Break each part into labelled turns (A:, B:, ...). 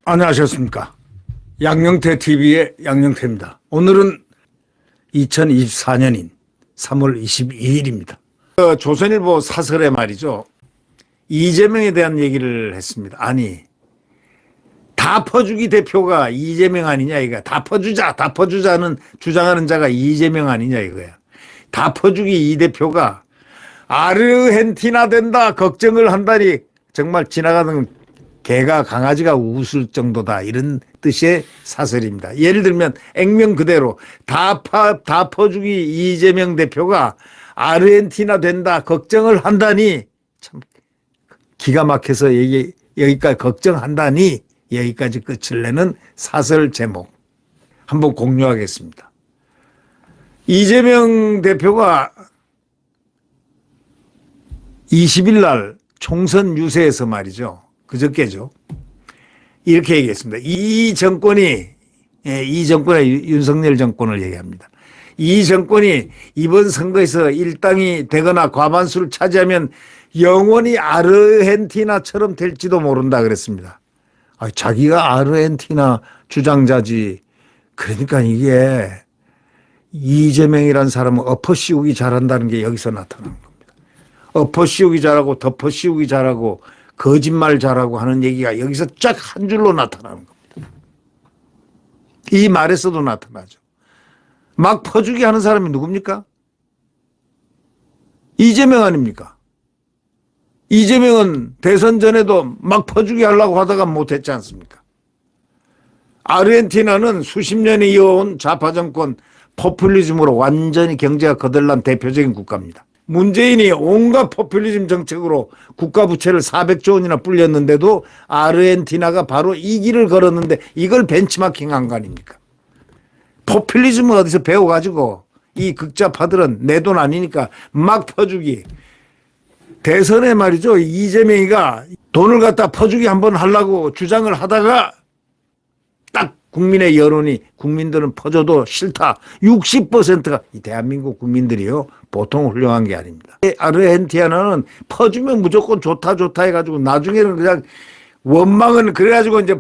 A: 안녕하셨습니까? 양영태 TV의 양영태입니다. 오늘은 2024년인 3월 22일입니다. 조선일보 사설에 말이죠. 이재명에 대한 얘기를 했습니다. 아니, 다 퍼주기 대표가 이재명 아니냐 이거야. 다 퍼주자, 다 퍼주자는 주장하는 자가 이재명 아니냐 이거야. 다 퍼주기 이 대표가 아르헨티나 된다 걱정을 한다니 정말 지나가는 개가 강아지가 웃을 정도다 이런 뜻의 사설입니다. 예를 들면 액면 그대로 다 퍼주기 이재명 대표가 아르헨티나 된다 걱정을 한다니 참 기가 막혀서 여기까지 걱정한다니 여기까지 끝을 내는 사설 제목 한번 공유하겠습니다. 이재명 대표가 20일 날 총선 유세에서 말이죠. 그저께죠. 이렇게 얘기했습니다. 이 정권의 윤석열 정권을 얘기합니다. 이 정권이 이번 선거에서 일당이 되거나 과반수를 차지하면 영원히 아르헨티나처럼 될지도 모른다 그랬습니다. 자기가 아르헨티나 주장자지. 그러니까 이게 이재명이라는 사람은 엎어씌우기 잘한다는 게 여기서 나타나는 겁니다. 엎어씌우기 잘하고 덮어씌우기 잘하고 거짓말 잘하고 하는 얘기가 여기서 쫙 한 줄로 나타나는 겁니다. 이 말에서도 나타나죠. 막 퍼주기 하는 사람이 누굽니까? 이재명 아닙니까? 이재명은 대선 전에도 막 퍼주기 하려고 하다가 못했지 않습니까? 아르헨티나는 수십 년에 이어온 좌파 정권 포퓰리즘으로 완전히 경제가 거덜난 대표적인 국가입니다. 문재인이 온갖 포퓰리즘 정책으로 국가 부채를 400조 원이나 불렸는데도 아르헨티나가 바로 이 길을 걸었는데 이걸 벤치마킹한 거 아닙니까? 포퓰리즘을 어디서 배워가지고 이 극좌파들은 내 돈 아니니까 막 퍼주기. 대선에 말이죠. 이재명이가 돈을 갖다 퍼주기 한번 하려고 주장을 하다가 딱 국민의 여론이 국민들은 퍼줘도 싫다. 60%가 이 대한민국 국민들이요. 보통 훌륭한 게 아닙니다. 아르헨티나는 퍼주면 무조건 좋다 해가지고 나중에는 그냥 원망은 그래가지고 이제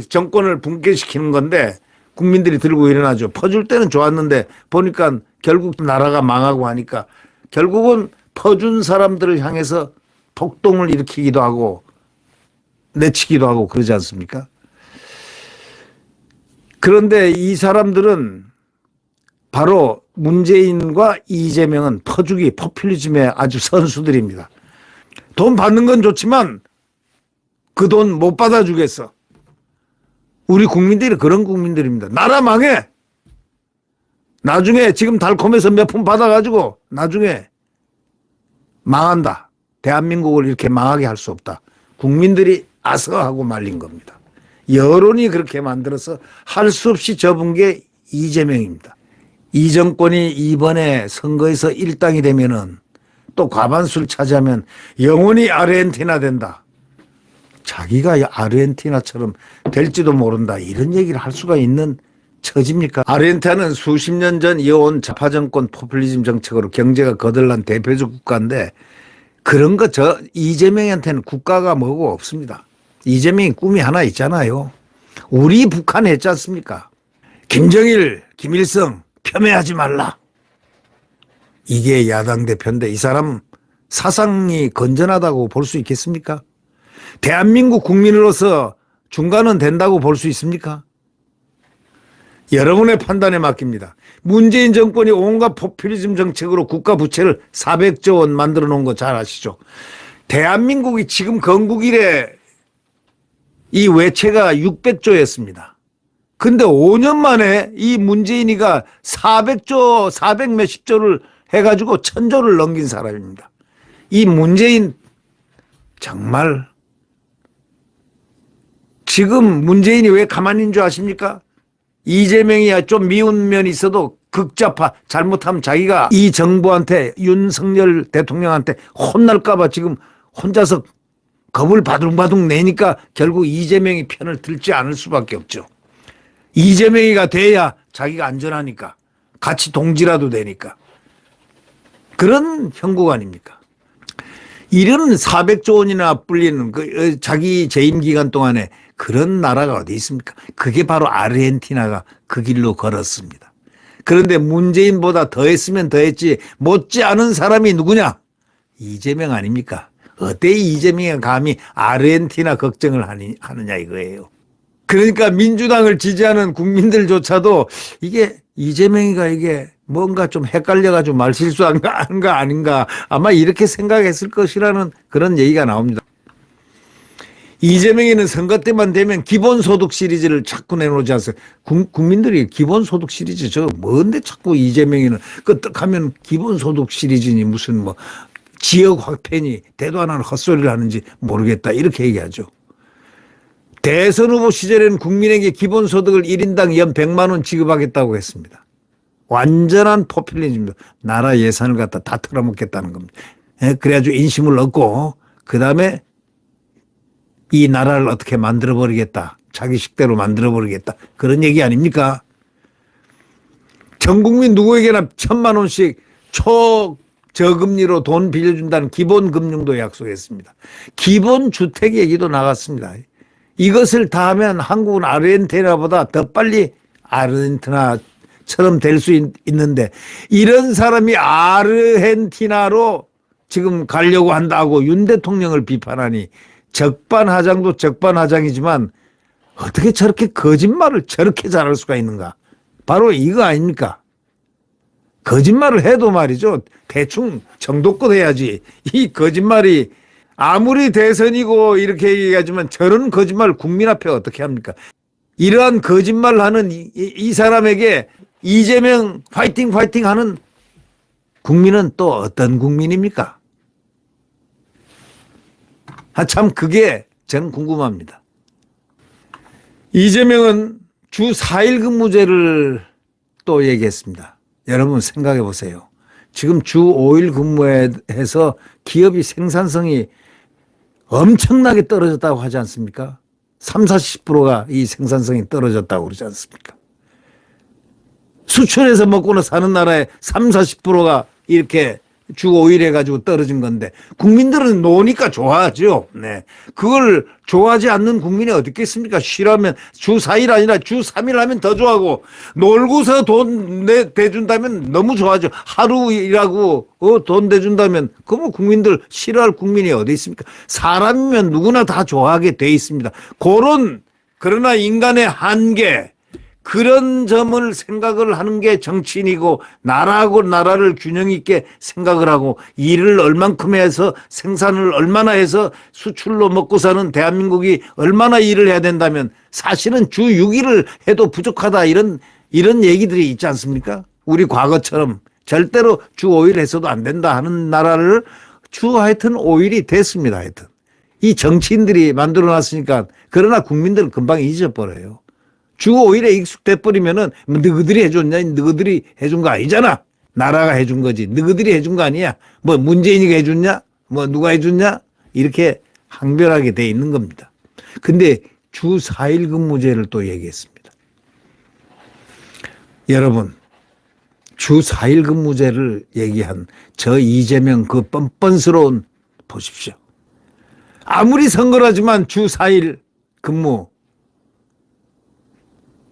A: 정권을 붕괴시키는 건데 국민들이 들고 일어나죠. 퍼줄 때는 좋았는데 보니까 결국 나라가 망하고 하니까 결국은 퍼준 사람들을 향해서 폭동을 일으키기도 하고 내치기도 하고 그러지 않습니까? 그런데 이 사람들은 바로 문재인과 이재명은 퍼주기 포퓰리즘의 아주 선수들입니다. 돈 받는 건 좋지만 그 돈 못 받아주겠어. 우리 국민들이 그런 국민들입니다. 나라 망해. 나중에 지금 달콤해서 몇 푼 받아가지고 나중에 망한다. 대한민국을 이렇게 망하게 할 수 없다. 국민들이 아서하고 말린 겁니다. 여론이 그렇게 만들어서 할 수 없이 접은 게 이재명입니다. 이 정권이 이번에 선거에서 일당이 되면은 또 과반수를 차지하면 영원히 아르헨티나 된다. 자기가 아르헨티나처럼 될지도 모른다. 이런 얘기를 할 수가 있는 처지입니까? 아르헨티나는 수십 년 전 이어온 좌파 정권 포퓰리즘 정책으로 경제가 거덜난 대표적 국가인데 그런 거 이재명한테는 국가가 뭐고 없습니다. 이재명이 꿈이 하나 있잖아요. 우리 북한 했지 않습니까? 김정일, 김일성 폄훼하지 말라. 이게 야당 대표인데 이 사람 사상이 건전하다고 볼 수 있겠습니까? 대한민국 국민으로서 중간은 된다고 볼 수 있습니까? 여러분의 판단에 맡깁니다. 문재인 정권이 온갖 포퓰리즘 정책으로 국가 부채를 400조 원 만들어 놓은 거 잘 아시죠? 대한민국이 지금 건국 이래 이 외채가 600조였습니다. 근데 5년 만에 이 문재인이가 400조, 400 몇십 조를 해가지고 1000조를 넘긴 사람입니다. 이 문재인 정말 지금 문재인이 왜 가만히 있는 줄 아십니까? 이재명이 좀 미운 면이 있어도 극좌파 잘못하면 자기가 이 정부한테 윤석열 대통령한테 혼날까 봐 지금 혼자서 겁을 바둥바둥 내니까 결국 이재명이 편을 들지 않을 수밖에 없죠. 이재명이가 돼야 자기가 안전하니까 같이 동지라도 되니까. 그런 형국 아닙니까? 이런 400조 원이나 불리는 자기 재임 기간 동안에 그런 나라가 어디 있습니까? 그게 바로 아르헨티나가 그 길로 걸었습니다. 그런데 문재인보다 더 했으면 더 했지 못지 않은 사람이 누구냐? 이재명 아닙니까? 어때 이재명이 감히 아르헨티나 걱정을 하느냐 이거예요. 그러니까 민주당을 지지하는 국민들조차도 이게 이재명이가 이게 뭔가 좀 헷갈려가지고 말실수한 거 아닌가 아마 이렇게 생각했을 것이라는 그런 얘기가 나옵니다. 이재명이는 선거 때만 되면 기본소득 시리즈를 자꾸 내놓지 않습니까? 국민들이 기본소득 시리즈 저 뭔데 자꾸 이재명이는 끄떡하면 기본소득 시리즈니 무슨 뭐 지역 확편이 대도 안 하는 헛소리를 하는지 모르겠다 이렇게 얘기하죠. 대선 후보 시절에는 국민에게 기본소득을 1인당 연 100만 원 지급하겠다고 했습니다. 완전한 포퓰리즘입니다. 나라 예산을 갖다 다 털어먹겠다는 겁니다. 그래가지고 인심을 얻고 그다음에 이 나라를 어떻게 만들어버리겠다. 자기 식대로 만들어버리겠다. 그런 얘기 아닙니까? 전 국민 누구에게나 1,000만 원씩 초저금리로 돈 빌려준다는 기본금융도 약속했습니다. 기본주택 얘기도 나갔습니다. 이것을 다 하면 한국은 아르헨티나보다 더 빨리 아르헨티나처럼 될 수 있는데 이런 사람이 아르헨티나로 지금 가려고 한다고 윤 대통령을 비판하니 적반하장도 적반하장이지만 어떻게 저렇게 거짓말을 저렇게 잘할 수가 있는가. 바로 이거 아닙니까? 거짓말을 해도 말이죠. 대충 정도껏 해야지. 이 거짓말이 아무리 대선이고 이렇게 얘기하지만 저런 거짓말 국민 앞에 어떻게 합니까? 이러한 거짓말을 하는 이 사람에게 이재명 파이팅 파이팅 하는 국민은 또 어떤 국민입니까? 참 그게 전 궁금합니다. 이재명은 주 4일 근무제를 또 얘기했습니다. 여러분 생각해 보세요. 지금 주 5일 근무해서 기업이 생산성이 엄청나게 떨어졌다고 하지 않습니까? 30~40%가 이 생산성이 떨어졌다고 그러지 않습니까? 수출해서 먹고는 사는 나라에 30~40%가 이렇게 주 5일 해가지고 떨어진 건데 국민들은 노니까 좋아하죠. 네. 그걸 좋아하지 않는 국민이 어디 있겠습니까? 쉬라면 주 4일 아니라 주 3일 하면 더 좋아하고 놀고서 돈 대준다면 너무 좋아하죠. 하루 일하고 돈 대준다면 그럼 국민들 싫어할 국민이 어디 있습니까? 사람이면 누구나 다 좋아하게 돼 있습니다. 그러나 인간의 한계 그런 점을 생각을 하는 게 정치인이고 나라하고 나라를 균형 있게 생각을 하고 일을 얼만큼 해서 생산을 얼마나 해서 수출로 먹고 사는 대한민국이 얼마나 일을 해야 된다면 사실은 주 6일을 해도 부족하다 이런 얘기들이 있지 않습니까? 우리 과거처럼 절대로 주 5일 해서도 안 된다 하는 나라를 하여튼 5일이 됐습니다. 하여튼 이 정치인들이 만들어 놨으니까 그러나 국민들은 금방 잊어버려요. 주 5일에 익숙돼 버리면은 너희들이 해줬냐? 너희들이 해준 거 아니잖아. 나라가 해준 거지. 너희들이 해준 거 아니야. 뭐 문재인이가 해줬냐? 뭐 누가 해줬냐? 이렇게 항변하게 돼 있는 겁니다. 근데 주 4일 근무제를 또 얘기했습니다. 여러분 주 4일 근무제를 얘기한 저 이재명 그 뻔뻔스러운 보십시오. 아무리 선거라지만 주 4일 근무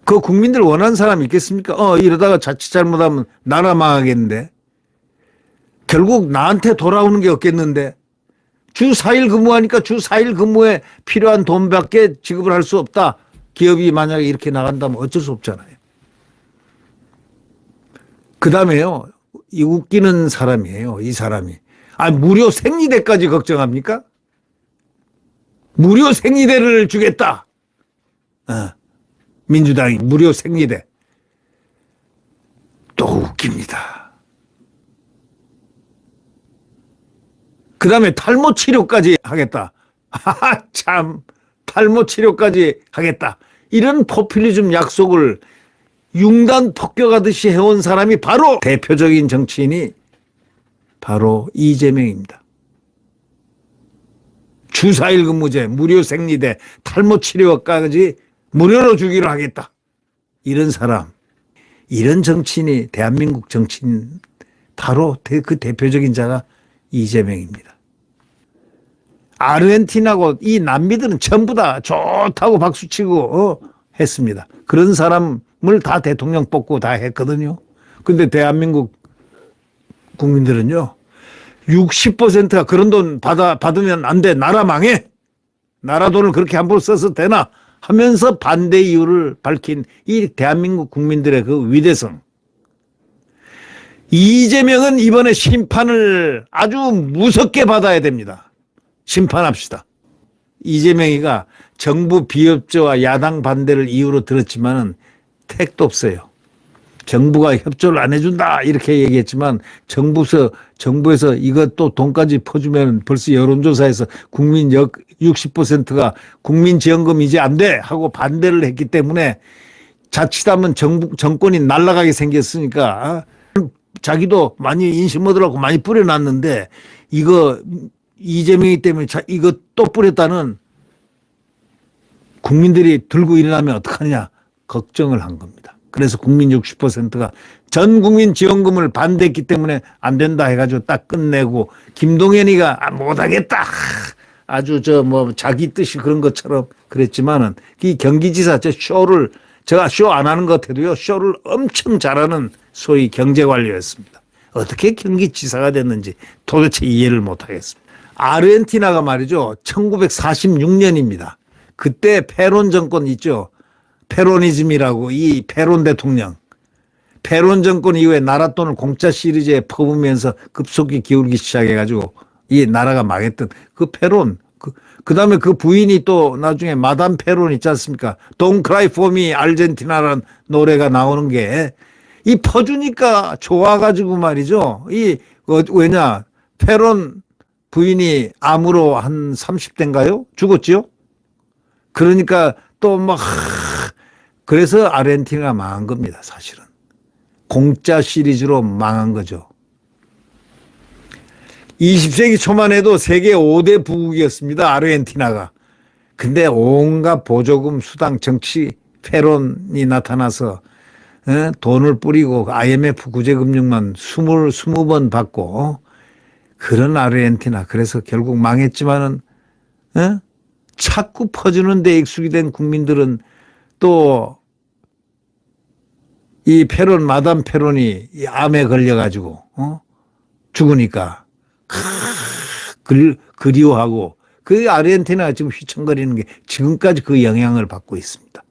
A: 그 국민들 원하는 사람 있겠습니까? 이러다가 자칫 잘못하면 나라 망하겠는데 결국 나한테 돌아오는 게 없겠는데 주 4일 근무하니까 주 4일 근무에 필요한 돈밖에 지급을 할 수 없다. 기업이 만약에 이렇게 나간다면 어쩔 수 없잖아요. 그 다음에요. 이 웃기는 사람이에요. 이 사람이. 무료 생리대까지 걱정합니까? 무료 생리대를 주겠다. 민주당이 무료 생리대. 또 웃깁니다. 그 다음에 탈모 치료까지 하겠다. 참 탈모 치료까지 하겠다. 이런 포퓰리즘 약속을 융단 폭격하듯이 해온 사람이 바로 대표적인 정치인이 바로 이재명입니다. 주 4일 근무제, 무료 생리대, 탈모 치료까지 무료로 주기로 하겠다. 이런 사람, 이런 정치인이 대한민국 정치인 바로 그 대표적인 자가 이재명입니다. 아르헨티나고 이 남미들은 전부 다 좋다고 박수치고 했습니다. 그런 사람을 다 대통령 뽑고 다 했거든요. 근데 대한민국 국민들은요, 60%가 그런 돈 받으면 안 돼. 나라 망해. 나라 돈을 그렇게 함부로 써서 되나 하면서 반대 이유를 밝힌 이 대한민국 국민들의 그 위대성. 이재명은 이번에 심판을 아주 무섭게 받아야 됩니다. 심판합시다. 이재명이가 정부 비협조와 야당 반대를 이유로 들었지만은 택도 없어요. 정부가 협조를 안 해준다 이렇게 얘기했지만 정부에서 이것 또 돈까지 퍼주면 벌써 여론조사에서 국민 60%가 국민지원금 이제 안 돼 하고 반대를 했기 때문에 자칫하면 정권이 날아가게 생겼으니까 자기도 많이 인심 얻으라고 많이 뿌려놨는데 이거 이재명이 때문에 이거 또 뿌렸다는 국민들이 들고 일어나면 어떡하냐 걱정을 한 겁니다. 그래서 국민 60%가 전 국민 지원금을 반대했기 때문에 안 된다 해가지고 딱 끝내고 김동연이가 못하겠다 아주 자기 뜻이 그런 것처럼 그랬지만은 이 경기지사 제가 쇼 안 하는 것 같아도요 쇼를 엄청 잘하는 소위 경제관료였습니다. 어떻게 경기지사가 됐는지 도대체 이해를 못하겠습니다. 아르헨티나가 말이죠 1946년입니다. 그때 페론 정권 있죠. 페로니즘이라고 이 페론 대통령. 페론 정권 이후에 나라 돈을 공짜 시리즈에 퍼부으면서 급속히 기울기 시작해가지고 이 나라가 망했던 그 페론. 그 다음에 그 부인이 또 나중에 마담 페론 있지 않습니까? Don't Cry For Me 아르헨티나라는 노래가 나오는 게 이 퍼주니까 좋아가지고 말이죠. 왜냐 페론 부인이 암으로 한 30대인가요? 죽었지요? 그러니까 또 그래서 아르헨티나가 망한 겁니다, 사실은. 공짜 시리즈로 망한 거죠. 20세기 초만 해도 세계 5대 부국이었습니다, 아르헨티나가. 근데 온갖 보조금, 수당, 정치, 페론이 나타나서 돈을 뿌리고 IMF 구제금융만 20번 받고 그런 아르헨티나. 그래서 결국 망했지만은 자꾸 퍼주는 데 익숙이 된 국민들은 또 이 페론 마담 페론이 이 암에 걸려가지고 죽으니까 그리워하고 그 아르헨티나가 지금 휘청거리는 게 지금까지 그 영향을 받고 있습니다.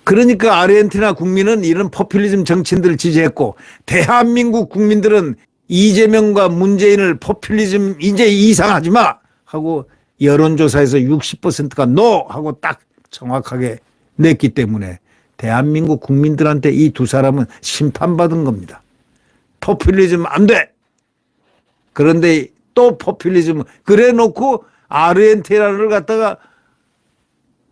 A: 그러니까 아르헨티나 국민은 이런 포퓰리즘 정치인들을 지지했고 대한민국 국민들은 이재명과 문재인을 포퓰리즘 이제 이상하지 마 하고 여론조사에서 60%가 NO 하고 딱 정확하게 냈기 때문에 대한민국 국민들한테 이 두 사람은 심판받은 겁니다. 포퓰리즘 안 돼. 그런데 또 포퓰리즘 그래 놓고 아르헨티나를 갖다가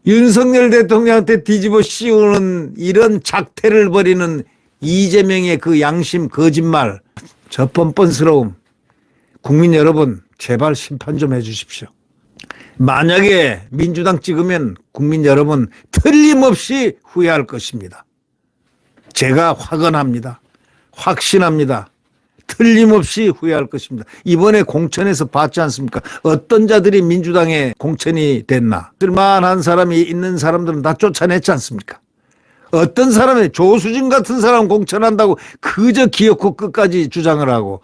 A: 윤석열 대통령한테 뒤집어 씌우는 이런 작태를 벌이는 이재명의 그 양심 거짓말 저 뻔뻔스러움 국민 여러분 제발 심판 좀 해 주십시오. 만약에 민주당 찍으면 국민 여러분 틀림없이 후회할 것입니다. 제가 확언합니다. 확신합니다. 틀림없이 후회할 것입니다. 이번에 공천에서 봤지 않습니까? 어떤 자들이 민주당에 공천이 됐나. 쓸만한 사람이 있는 사람들은 다 쫓아냈지 않습니까? 어떤 사람이 조수진 같은 사람 공천한다고 그저 기어코 끝까지 주장을 하고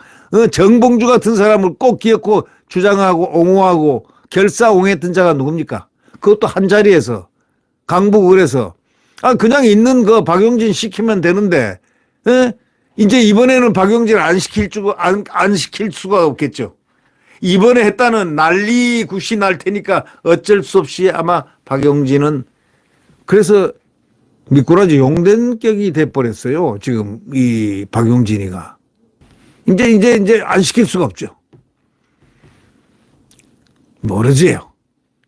A: 정봉주 같은 사람을 꼭 기어코 주장하고 옹호하고 결사옹호했던 자가 누굽니까? 그것도 한 자리에서 강북을에서 그냥 있는 그 박용진 시키면 되는데 이제 이번에는 박용진을 안 시킬 수가 없겠죠. 이번에 했다는 난리 굿이 날 테니까 어쩔 수 없이 아마 박용진은 그래서 미꾸라지 용된 격이 돼버렸어요. 지금 이 박용진이가 이제 안 시킬 수가 없죠. 모르지요.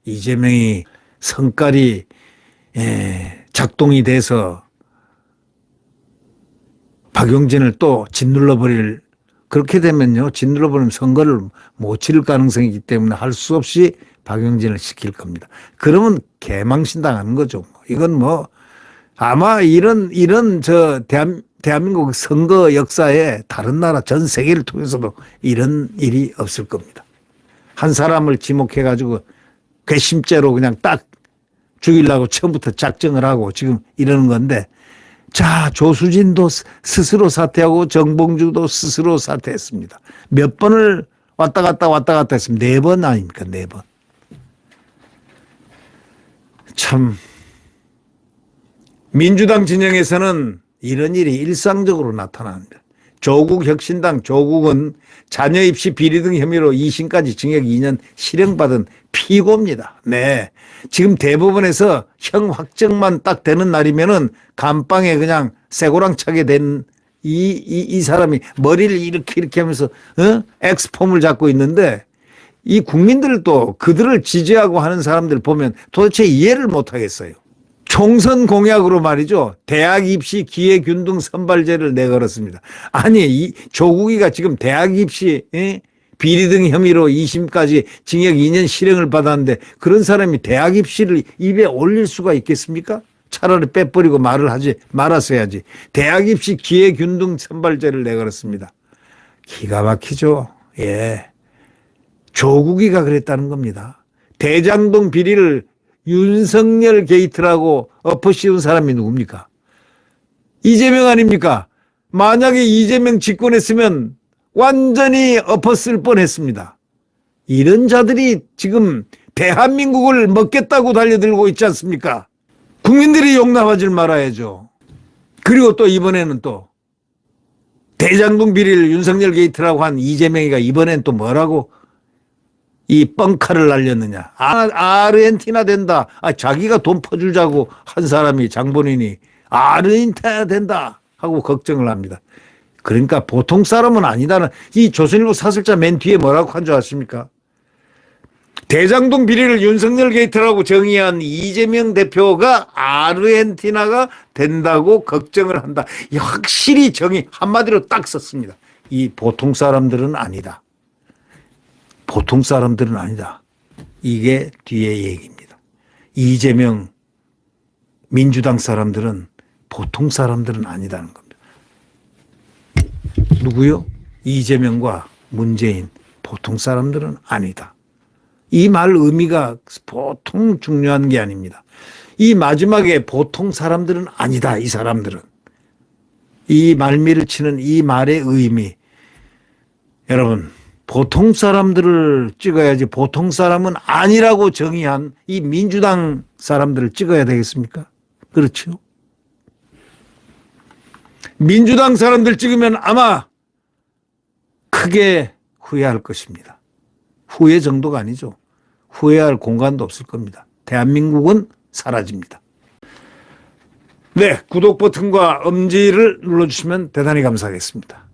A: 이재명이 성깔이 작동이 돼서 박용진을 또 짓눌러버릴 그렇게 되면요. 짓눌러버리면 선거를 못 치를 가능성이 있기 때문에 할 수 없이 박용진을 시킬 겁니다. 그러면 개망신 당하는 거죠. 이건 아마 이런 대한민국 선거 역사에 다른 나라 전 세계를 통해서도 이런 일이 없을 겁니다. 한 사람을 지목해가지고 괘씸죄로 그냥 딱 죽이려고 처음부터 작정을 하고 지금 이러는 건데, 자, 조수진도 스스로 사퇴하고 정봉주도 스스로 사퇴했습니다. 몇 번을 왔다 갔다 했습니다. 4번 아닙니까? 4번. 참, 민주당 진영에서는 이런 일이 일상적으로 나타납니다. 조국 혁신당 조국은 자녀 입시 비리 등 혐의로 2심까지 징역 2년 실형받은 피고입니다. 네. 지금 대법원에서 형 확정만 딱 되는 날이면은 감방에 그냥 쇠고랑 차게 된 이 사람이 머리를 이렇게 하면서, 엑스폼을 잡고 있는데, 이 국민들도 그들을 지지하고 하는 사람들 보면 도대체 이해를 못 하겠어요. 총선 공약으로 말이죠. 대학 입시 기회균등 선발제를 내걸었습니다. 아니, 이 조국이가 지금 대학 입시 비리 등 혐의로 2심까지 징역 2년 실형을 받았는데 그런 사람이 대학 입시를 입에 올릴 수가 있겠습니까? 차라리 빼버리고 말을 하지 말았어야지. 대학 입시 기회균등 선발제를 내걸었습니다. 기가 막히죠. 예. 조국이가 그랬다는 겁니다. 대장동 비리를 윤석열 게이트라고 엎어씌운 사람이 누굽니까? 이재명 아닙니까? 만약에 이재명 집권했으면 완전히 엎었을 뻔했습니다. 이런 자들이 지금 대한민국을 먹겠다고 달려들고 있지 않습니까? 국민들이 용납하지 말아야죠. 그리고 또 이번에는 또 대장동 비리를 윤석열 게이트라고 한 이재명이가 이번엔 또 뭐라고 이 뻥카를 날렸느냐. 아르헨티나 된다. 자기가 돈 퍼주자고 한 사람이 장본인이 아르헨티나 된다 하고 걱정을 합니다. 그러니까 보통 사람은 아니다는, 이 조선일보 사설자 맨 뒤에 뭐라고 한 줄 아십니까? 대장동 비리를 윤석열 게이트라고 정의한 이재명 대표가 아르헨티나가 된다고 걱정을 한다. 확실히 정의 한마디로 딱 썼습니다. 이 보통 사람들은 아니다. 보통 사람들은 아니다. 이게 뒤에 얘기입니다. 이재명 민주당 사람들은 보통 사람들은 아니다는 겁니다. 누구요? 이재명과 문재인 보통 사람들은 아니다. 이 말 의미가 보통 중요한 게 아닙니다. 이 마지막에 보통 사람들은 아니다. 이 사람들은. 이 말미를 치는 이 말의 의미. 여러분, 보통 사람들을 찍어야지 보통 사람은 아니라고 정의한 이 민주당 사람들을 찍어야 되겠습니까? 그렇죠? 민주당 사람들 찍으면 아마 크게 후회할 것입니다. 후회 정도가 아니죠. 후회할 공간도 없을 겁니다. 대한민국은 사라집니다. 네, 구독 버튼과 엄지를 눌러주시면 대단히 감사하겠습니다.